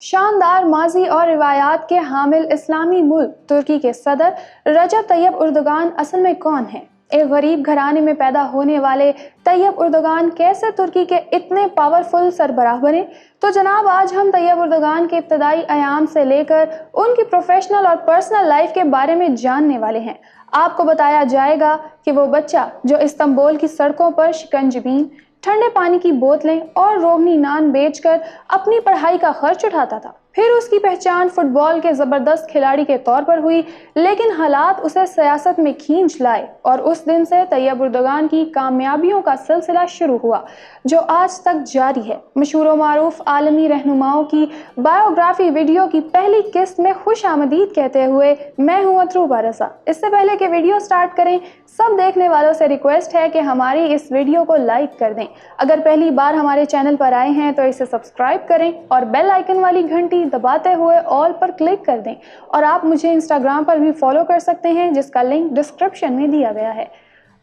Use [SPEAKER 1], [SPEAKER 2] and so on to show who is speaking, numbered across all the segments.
[SPEAKER 1] शानदार माजी और रिवायात के हामिल इस्लामी मुल्क तुर्की के सदर रजब तैयब उर्दुगान असल में कौन हैं? एक गरीब घराने में पैदा होने वाले तैयब उर्दुगान कैसे तुर्की के इतने पावरफुल सरबराह बने? तो जनाब, आज हम तैयब उर्दुगान के इब्तदाई अयाम से लेकर उनकी प्रोफेशनल और पर्सनल लाइफ के बारे में जानने वाले हैं। आपको बताया जाएगा कि वो बच्चा जो इस्तांबुल की सड़कों पर शिकंजबीन, ठंडे पानी की बोतलें और रोगनी नान बेचकर अपनी पढ़ाई का खर्च उठाता था, फिर उसकी पहचान फुटबॉल के जबरदस्त खिलाड़ी के तौर पर हुई, लेकिन हालात उसे सियासत में खींच लाए और उस दिन से तैयब उर्दुगान की कामयाबियों का सिलसिला शुरू हुआ जो आज तक जारी है। मशहूर मारूफ आलमी रहनुमाओं की बायोग्राफी वीडियो की पहली किस्त में खुश आमदीद कहते हुए मैं हूँ अतरूबा रज़ा। इससे पहले कि वीडियो स्टार्ट करें, सब देखने वालों से रिक्वेस्ट है कि हमारी इस वीडियो को लाइक कर दें। अगर पहली बार हमारे चैनल पर आए हैं तो इसे सब्सक्राइब करें और बेल आइकन वाली घंटी दबाते हुए ऑल पर क्लिक कर दें। और आप मुझे इंस्टाग्राम पर भी फॉलो कर सकते हैं जिसका लिंक डिस्क्रिप्शन में दिया गया है।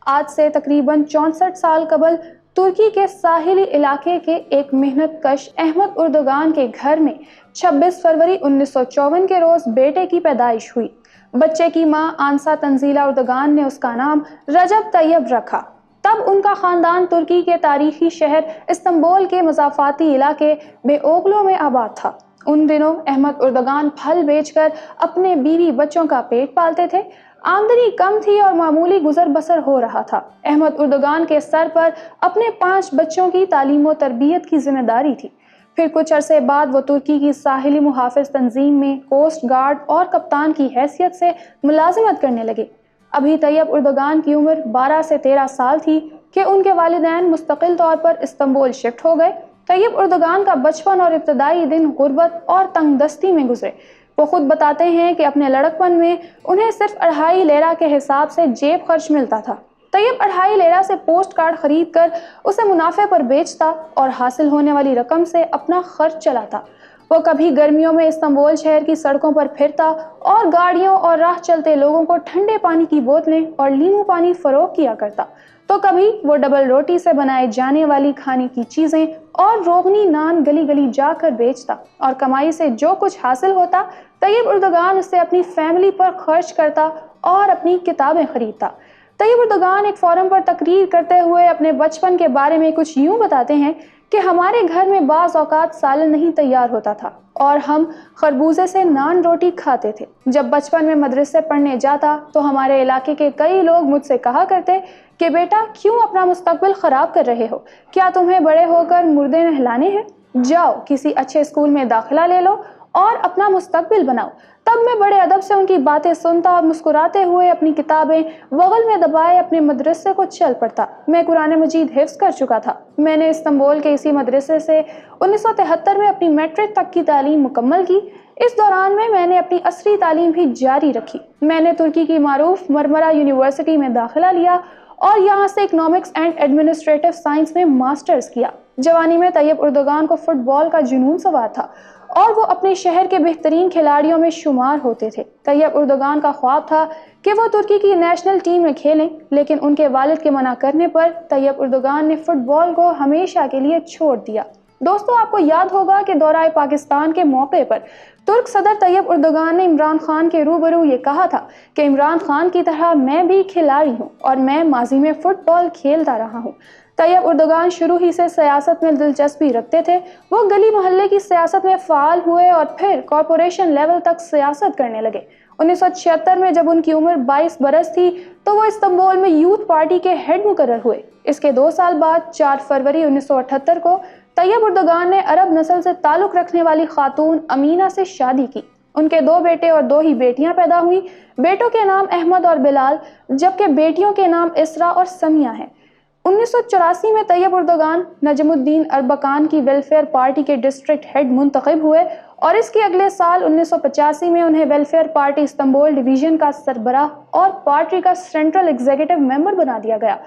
[SPEAKER 1] आज से तकरीबन 64 साल कबल तुर्की के साहिली इलाके के एक मेहनत कश अहमद उर्दुगान के घर में 26 फरवरी 1954 के रोज बेटे की पैदाइश हुई। बच्चे की मां आंसा तंजीला उर्दुगान ने उसका नाम रजब तैयब रखा। तब उनका खानदान तुर्की के तारीखी शहर इस्तांबुल के मज़ाफ़ाती इलाके बेओगलो में आबाद था। उन दिनों अहमद उर्दुगान फल बेचकर अपने बीवी बच्चों का पेट पालते थे। आमदनी कम थी और मामूली गुजर बसर हो रहा था। अहमद उर्दुगान के सर पर अपने 5 बच्चों की तालीम व तरबियत की जिम्मेदारी थी। फिर कुछ अरसे बाद वो तुर्की की साहिली मुहाफिज तंजीम में कोस्ट गार्ड और कप्तान की हैसियत से मुलाजिमत करने लगे। अभी तैयब उर्दुगान की उम्र 12 से 13 साल थी कि उनके वालिदैन मुस्तकिल तौर पर इस्तांबुल शिफ्ट हो गए। तैयब उर्दुगान का बचपन और इब्तदाई दिन गुर्बत और तंगदस्ती में गुजरे। वो खुद बताते हैं कि अपने लड़कपन में उन्हें सिर्फ 2.5 लेरा के हिसाब से जेब खर्च मिलता था। तैयब 2.5 लेरा से पोस्ट कार्ड खरीद कर उसे मुनाफे पर बेचता और हासिल होने वाली रकम से अपना खर्च चलाता। वो कभी गर्मियों में इस्तांबुल शहर की सड़कों पर फिरता और गाड़ियों और राह चलते लोगों को ठंडे पानी की बोतलें और नींबू पानी फरोख्त किया करता, तो कभी वो डबल रोटी से बनाए जाने वाली खाने की चीजें और रोगनी नान गली गली जाकर बेचता। और कमाई से जो कुछ हासिल होता तैयब उर्दुगान उससे अपनी फैमिली पर खर्च करता और अपनी किताबें खरीदता। तैयब उर्दुगान एक फोरम पर तकरीर करते हुए अपने बचपन के बारे में कुछ यूं बताते हैं कि हमारे घर में बाज़ औक़ात सालन नहीं तैयार होता था और हम खरबूजे से नान रोटी खाते थे। जब बचपन में मदरसे पढ़ने जाता तो हमारे इलाके के कई लोग मुझसे कहा करते कि बेटा, क्यों अपना मुस्तकबिल ख़राब कर रहे हो? क्या तुम्हें बड़े होकर मुर्दे नहलाने हैं? जाओ किसी अच्छे स्कूल में दाखिला ले लो और अपना मुस्तकबिल बनाओ। तब मैं बड़े अदब से उनकी बातें सुनता और मुस्कुराते हुए अपनी किताबें बगल में दबाए अपने मदरसे को चल पड़ता। मैं कुरान मजीद हिफ्ज़ कर चुका था। मैंने इस्तांबुल के इसी मदरसे से 1973 में अपनी मैट्रिक तक की तालीम मुकम्मल की। इस दौरान में मैंने अपनी असरी तालीम भी जारी रखी। मैंने तुर्की की मारूफ मरमरा यूनिवर्सिटी में दाखिला लिया और यहाँ से इकोनॉमिक्स एंड एडमिनिस्ट्रेटिव साइंस में मास्टर्स किया। जवानी में तैयब उर्दुगान को फुटबॉल का जुनून सवार था और वो अपने शहर के बेहतरीन खिलाड़ियों में शुमार होते थे। तैयब उर्दुगान का ख्वाब था कि वो तुर्की की नेशनल टीम में खेलें, लेकिन उनके वालिद के मना करने पर तैयब उर्दुगान ने फुटबॉल को हमेशा के लिए छोड़ दिया। दोस्तों, आपको याद होगा कि दौरा पाकिस्तान के मौके पर तुर्क सदर तैयब उर्दुगान ने इमरान खान के रूबरू ये कहा था कि इमरान खान की तरह मैं भी खिलाड़ी हूँ और मैं माजी में फुटबॉल खेलता रहा हूँ। तैयब उर्दुगान शुरू ही से सियासत में दिलचस्पी रखते थे। वो गली मोहल्ले की सियासत में फ़ाल हुए और फिर कॉरपोरेशन लेवल तक सियासत करने लगे। 1976 में जब उनकी उम्र 22 बरस थी तो वो इस्तांबुल में यूथ पार्टी के हेड मुकर्रर हुए। इसके 2 साल बाद 4 फरवरी 1978 को तैयब उर्दुगान ने अरब नस्ल से ताल्लुक़ रखने वाली खातून अमीना से शादी की। उनके 2 बेटे और 2 ही बेटियां पैदा हुई। बेटों के नाम अहमद और बिलाल, जबकि बेटियों के नाम इसरा और समिया हैं। 1984 में तैयब उर्दुगान नजमुद्दीन अरबकान की वेलफेयर पार्टी के डिस्ट्रिक्ट हेड मुंतखब हुए और इसके अगले साल 1985 में उन्हें वेलफेयर पार्टी इस्तांबुल डिवीजन का सरबराह और पार्टी का सेंट्रल एग्जीक्यूटिव मेंबर बना दिया गया।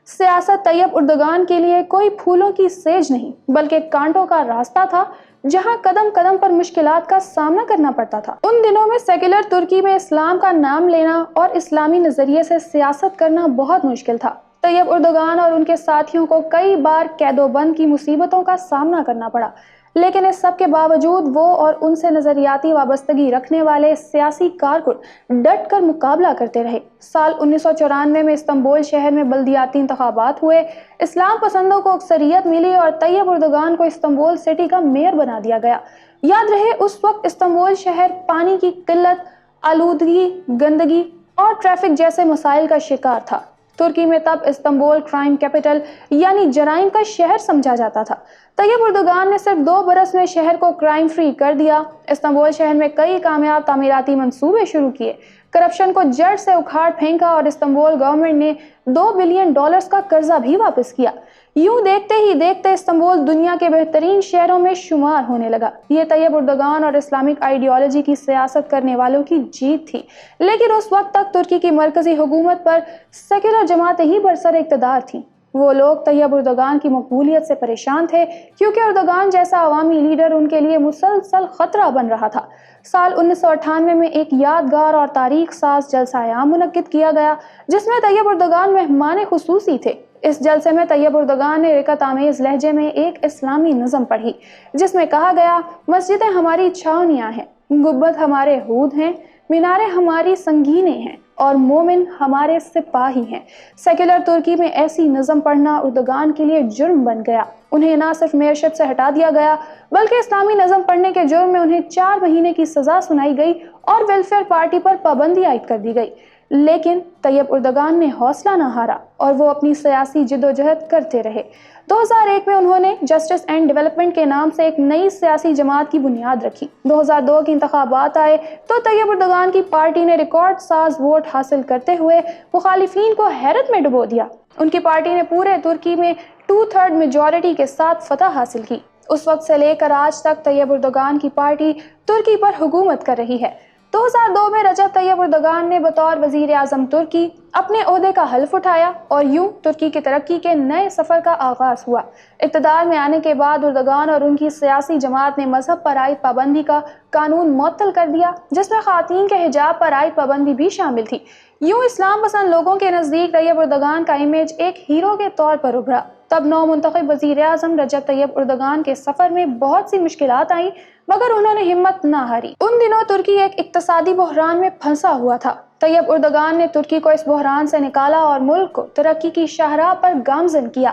[SPEAKER 1] सियासत तैयब उर्दुगान के लिए कोई फूलों की सेज नहीं बल्कि कांटों का रास्ता था, जहां कदम कदम पर मुश्किलात का सामना करना पड़ता था। उन दिनों में सेक्युलर तुर्की में इस्लाम का नाम लेना और इस्लामी नजरिए से सियासत करना बहुत मुश्किल था। तैयब उर्दुगान और उनके साथियों को कई बार कैदोबंद की मुसीबतों का सामना करना पड़ा। لیکن اس سب کے باوجود وہ اور ان سے نظریاتی وابستگی رکھنے والے سیاسی کارکن ڈٹ کر مقابلہ کرتے رہے۔ سال 1994 میں استنبول شہر میں بلدیاتی انتخابات ہوئے، اسلام پسندوں کو اکثریت ملی اور طیب اردگان کو استنبول سٹی کا میئر بنا دیا گیا۔ یاد رہے اس وقت استنبول شہر پانی کی قلت، آلودگی، گندگی اور ٹریفک جیسے مسائل کا شکار تھا۔ ترکی میں تب استنبول کرائم کیپٹل یعنی جرائم کا شہر سمجھا جاتا تھا۔ طیب اردگان نے صرف 2 برس میں شہر کو کرائم فری کر دیا۔ استنبول شہر میں کئی کامیاب تعمیراتی منصوبے شروع کیے، کرپشن کو جڑ سے اکھاڑ پھینکا اور استنبول گورنمنٹ نے $2 بلین کا قرضہ بھی واپس کیا۔ یوں دیکھتے ہی دیکھتے استنبول دنیا کے بہترین شہروں میں شمار ہونے لگا۔ یہ طیب اردگان اور اسلامک آئیڈیالوجی کی سیاست کرنے والوں کی جیت تھی، لیکن اس وقت تک ترکی کی مرکزی حکومت پر سیکولر جماعتیں ہی برسر اقتدار تھیں۔ وہ لوگ طیب اردگان کی مقبولیت سے پریشان تھے کیونکہ اردگان جیسا عوامی لیڈر ان کے لیے مسلسل خطرہ بن رہا تھا۔ سال 1998 میں ایک یادگار اور تاریخ ساز جلسہ عام منعقد کیا گیا جس میں طیب اردگان مہمان خصوصی تھے۔ اس جلسے میں طیب اردگان نے رکعت آمیز لہجے میں ایک اسلامی نظم پڑھی جس میں کہا گیا، مسجدیں ہماری چھاؤنیاں ہیں، گنبد ہمارے ہود ہیں، میناریں ہماری سنگینیں ہیں اور مومن ہمارے سپاہی ہیں۔ سیکولر ترکی میں ایسی نظم پڑھنا اردگان کے لیے جرم بن گیا۔ انہیں نہ صرف میئرشپ سے ہٹا دیا گیا بلکہ اسلامی نظم پڑھنے کے جرم میں انہیں 4 مہینے کی سزا سنائی گئی اور ویلفیئر پارٹی پر پابندی عائد کر دی گئی۔ لیکن طیب اردگان نے حوصلہ نہ ہارا اور وہ اپنی سیاسی جدوجہد کرتے رہے۔ 2001 میں انہوں نے جسٹس اینڈ ڈیولپمنٹ کے نام سے ایک نئی سیاسی جماعت کی بنیاد رکھی۔ 2002 کے انتخابات آئے تو طیب اردگان کی پارٹی نے ریکارڈ ساز ووٹ حاصل کرتے ہوئے مخالفین کو حیرت میں ڈبو دیا۔ ان کی پارٹی نے پورے ترکی میں 2/3 میجورٹی کے ساتھ فتح حاصل کی۔ اس وقت سے لے کر آج تک طیب اردگان کی پارٹی ترکی پر حکومت کر رہی ہے۔ 2002 میں رجب طیب اردگان نے بطور وزیر اعظم ترکی اپنے عہدے کا حلف اٹھایا اور یوں ترکی کی ترقی کے نئے سفر کا آغاز ہوا۔ اقتدار میں آنے کے بعد اردگان اور ان کی سیاسی جماعت نے مذہب پر عائد پابندی کا قانون معطل کر دیا جس میں خواتین کے حجاب پر عائد پابندی بھی شامل تھی۔ یوں اسلام پسند لوگوں کے نزدیک طیب اردگان کا امیج ایک ہیرو کے طور پر ابھرا۔ تب نو منتخب وزیر اعظم رجب طیب اردگان کے سفر میں بہت سی مشکلات آئیں مگر انہوں نے ہمت نہ ہاری۔ ان دنوں ترکی ایک اقتصادی بحران میں پھنسا ہوا تھا۔ طیب اردگان نے ترکی کو اس بحران سے نکالا اور ملک کو ترقی کی شاہراہ پر گامزن کیا۔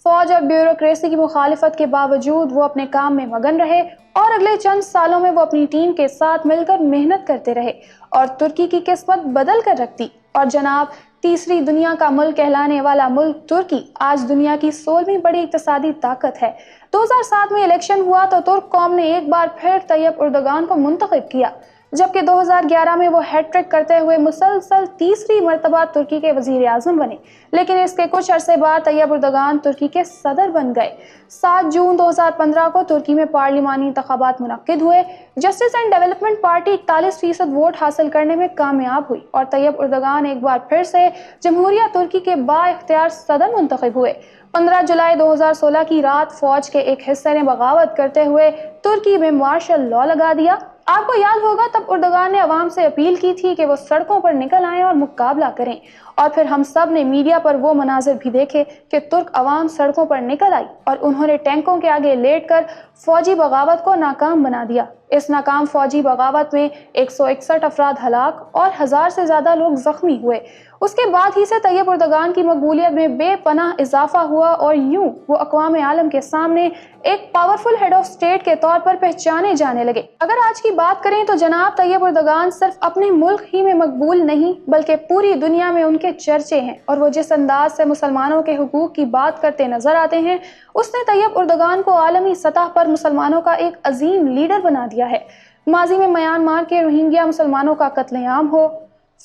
[SPEAKER 1] فوج اور بیوروکریسی کی مخالفت کے باوجود وہ اپنے کام میں مگن رہے اور اگلے چند سالوں میں وہ اپنی ٹیم کے ساتھ مل کر محنت کرتے رہے اور ترکی کی قسمت بدل کر رکھ دی۔ اور جناب، تیسری دنیا کا ملک کہلانے والا ملک ترکی آج دنیا کی 16ویں بڑی اقتصادی طاقت ہے۔ 2007 میں الیکشن ہوا تو ترک قوم نے ایک بار پھر طیب اردگان کو منتخب کیا، جبکہ 2011 میں وہ ہیٹ ٹرک کرتے ہوئے مسلسل تیسری مرتبہ ترکی کے وزیر اعظم بنے۔ لیکن اس کے کچھ عرصے بعد طیب اردگان ترکی کے صدر بن گئے۔ 7 جون 2015 کو ترکی میں پارلیمانی انتخابات منعقد ہوئے۔ Justice and development party 41% vote حاصل کرنے میں کامیاب ہوئی اور طیب اردگان ایک بار پھر سے جمہوریہ ترکی کے با اختیار صدر منتخب ہوئے۔ 15 جولائی 2016 کی رات فوج کے ایک حصے نے بغاوت کرتے ہوئے ترکی میں مارشل لاء لگا دیا۔ آپ کو یاد ہوگا تب اردگان نے عوام سے اپیل کی تھی کہ وہ سڑکوں پر نکل آئیں اور مقابلہ کریں، اور پھر ہم سب نے میڈیا پر وہ مناظر بھی دیکھے کہ ترک عوام سڑکوں پر نکل آئی اور انہوں نے ٹینکوں کے آگے لیٹ کر فوجی بغاوت کو ناکام بنا دیا۔ اس ناکام فوجی بغاوت میں 161 افراد ہلاک اور 1000 سے زیادہ لوگ زخمی ہوئے۔ اس کے بعد ہی سے طیب اردگان کی مقبولیت میں بے پناہ اضافہ ہوا اور یوں وہ اقوام عالم کے سامنے ایک پاورفل ہیڈ آف اسٹیٹ کے طور پر پہچانے جانے لگے۔ اگر آج کی بات کریں تو جناب طیب اردگان صرف اپنے ملک ہی میں مقبول نہیں بلکہ پوری دنیا میں ان کے چرچے ہیں، اور وہ جس انداز سے مسلمانوں کے حقوق کی بات کرتے نظر آتے ہیں اس نے طیب اردگان کو عالمی سطح پر مسلمانوں کا ایک عظیم لیڈر بنا دیا ہے۔ ماضی میں میانمار کے روہنگیا مسلمانوں کا قتل عام ہو،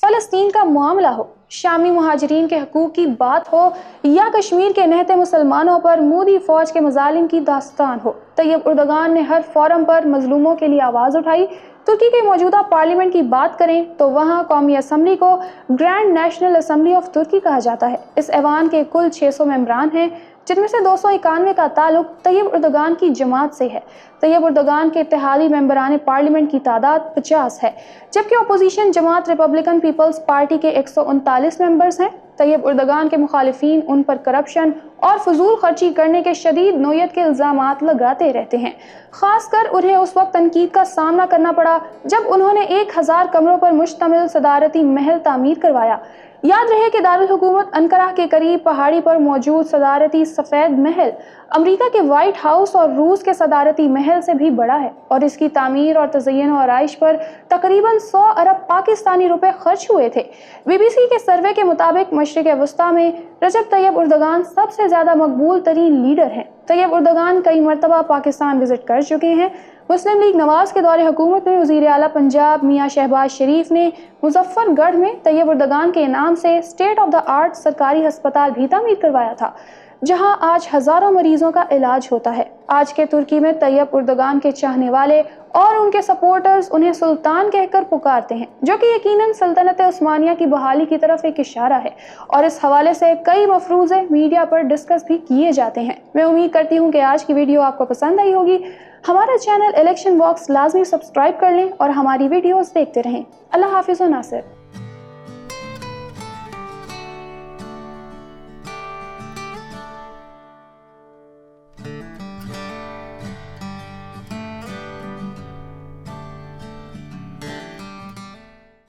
[SPEAKER 1] فلسطین کا معاملہ ہو، شامی مہاجرین کے حقوق کی بات ہو یا کشمیر کے نہتے مسلمانوں پر مودی فوج کے مظالم کی داستان ہو، طیب اردگان نے ہر فورم پر مظلوموں کے لیے آواز اٹھائی۔ ترکی کے موجودہ پارلیمنٹ کی بات کریں تو وہاں قومی اسمبلی کو گرینڈ نیشنل اسمبلی آف ترکی کہا جاتا ہے۔ اس ایوان کے کل 600 ممبران ہیں جن میں سے 291 کا تعلق طیب اردگان کی جماعت سے ہے۔ طیب اردگان کے اتحادی ممبران پارلیمنٹ کی تعداد 50 ہے، جبکہ اپوزیشن جماعت ریپبلکن پیپلز پارٹی کے 139 ممبرز ہیں۔ तैयब उर्दगान के मुखालिफिन उन पर करप्शन और फजूल खर्ची करने के शदीद नोयत के इल्ज़ामात लगाते रहते हैं। खासकर उन्हें उस वक्त तनकीद का सामना करना पड़ा जब उन्होंने 1000 कमरों पर मुश्तमिल सदारती महल तामीर करवाया। याद रहे कि दारुल हुकूमत अंकारा के करीब पहाड़ी पर मौजूद सदारती सफ़ेद महल अमेरिका के व्हाइट हाउस और रूस के सदारती महल से भी बड़ा है और इसकी तामीर और तज़य्युन और आराइश पर तकरीबन 100 अरब पाकिस्तानी रुपए खर्च हुए थे। BBC के सर्वे के मुताबिक मशरिक़ वस्ता में रजब तैयब उर्दगान सबसे ज़्यादा मकबूल तरीन लीडर हैं। तैयब उर्दगान कई मरतबा पाकिस्तान विजिट कर चुके हैं। मुस्लिम लीग नवाज के दौरे हुकूमत में वज़ीर आला पंजाब मियाँ शहबाज शरीफ ने मुजफ्फरगढ़ में तैयब उर्दगान के इनाम से स्टेट ऑफ द आर्ट सरकारी अस्पताल भी तामीर करवाया था, जहां आज हजारों मरीजों का इलाज होता है। आज के तुर्की में तैयब उर्दगान के चाहने वाले और उनके सपोर्टर्स उन्हें सुल्तान कहकर पुकारते हैं, जो कि यकीनन सल्तनत उस्मानिया की बहाली की तरफ एक इशारा है और इस हवाले से कई मफरूज़े मीडिया पर डिस्कस भी किए जाते हैं। मैं उम्मीद करती हूँ कि आज की वीडियो आपको पसंद आई होगी। हमारा चैनल इलेक्शन बॉक्स लाजमी सब्सक्राइब कर लें और हमारी वीडियोस देखते रहें। अल्लाह हाफिज़ व नासिर।